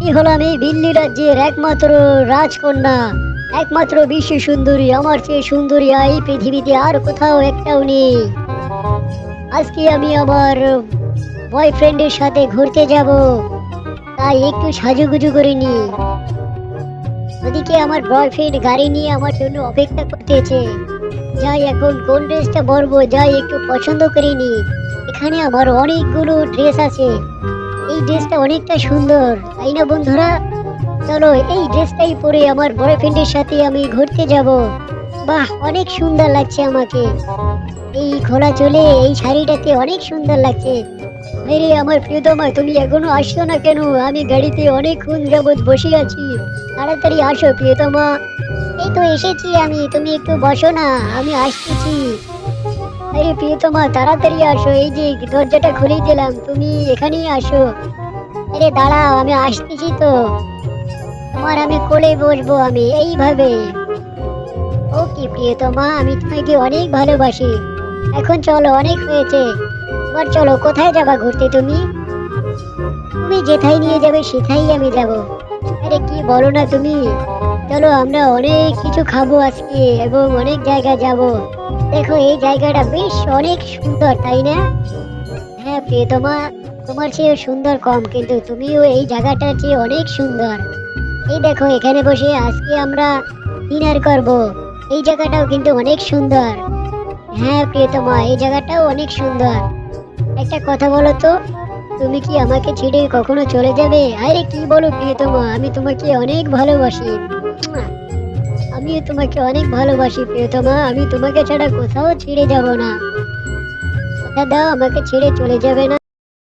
আমি হলাম এই দিল্লি রাজ্যের একমাত্র রাজকন্যা, একমাত্র বিশ্ব সুন্দরী। আমার চেয়ে সুন্দরী এই পৃথিবীতে আর কোথাও একটাও নেই। আজকে আমি আমার বয়ফ্রেন্ডের সাথে ঘুরতে যাব, তাই একটু সাজুগুজু করে নি। ওদিকে আমার বয়ফ্রেন্ড গাড়ি নিয়ে আমার জন্য অপেক্ষা করতেছে। যাই এখন কোন ড্রেসটা পরবো, যাই একটু পছন্দ করে নি। এখানে আমার অনেকগুলো ড্রেস আছে, এই ড্রেসটা অনেকটা সুন্দর, তাই না বন্ধুরা? চলো এই ড্রেসটাই পরে আমার বয়ফ্রেন্ডের সাথে আমি ঘুরতে যাব। বাহ, অনেক সুন্দর লাগছে আমাকে এই খোলা চুলে এই শাড়িটাতে, অনেক সুন্দর লাগছে। মেরে আমার প্রিয়তমা, তুমি এখনো আসছো না কেন? আমি গাড়িতে অনেকক্ষণ যাবৎ বসে আছি, তাড়াতাড়ি আসো প্রিয়তমা। এই তো এসেছি আমি, তুমি একটু বসো না, আমি আসতেছি। আরে প্রিয়তমা, তাড়াতাড়ি আসো, এই যে দরজাটা খুলে দিলাম, তুমি এখানেই আসো। আরে দাঁড়াও, আমি আসতেছি তো। তোমার আমি কোলে বসবো, আমি এইভাবে। ওকে প্রিয়তমা, আমি তোমাকে অনেক ভালোবাসি। এখন চলো, অনেক হয়েছে, এবার চলো। কোথায় যাবা ঘুরতে তুমি? তুমি যেথায় নিয়ে যাবে সেথাই আমি যাব। আরে কি বলো না তুমি? চলো, আমরা অনেক কিছু খাবো আজকে এবং অনেক জায়গায় যাব। দেখো এই জায়গাটা বেশ অনেক সুন্দর, তাই না? হ্যাঁ প্রিয়তমা, তোমার চেয়ে সুন্দর কম, কিন্তু তুমিও এই জায়গাটার চেয়ে অনেক সুন্দর। এই দেখো এখানে বসে আজকে আমরা ডিনার করব। এই জায়গাটাও কিন্তু অনেক সুন্দর। হ্যাঁ প্রিয়তমা, এই জায়গাটাও অনেক সুন্দর। একটা কথা বলো তো, তুমি কি আমাকে ছেড়ে কখনো চলে যাবে? আরে কি বলো প্রিয়তমা, আমি তোমাকে অনেক ভালোবাসি। আমিও তোমাকে অনেক ভালোবাসি প্রিয়তমা, আমি তোমাকে ছাড়া কোথাও ছেড়ে যাব না। কথা দাও, আমাকে ছেড়ে চলে যাবে না।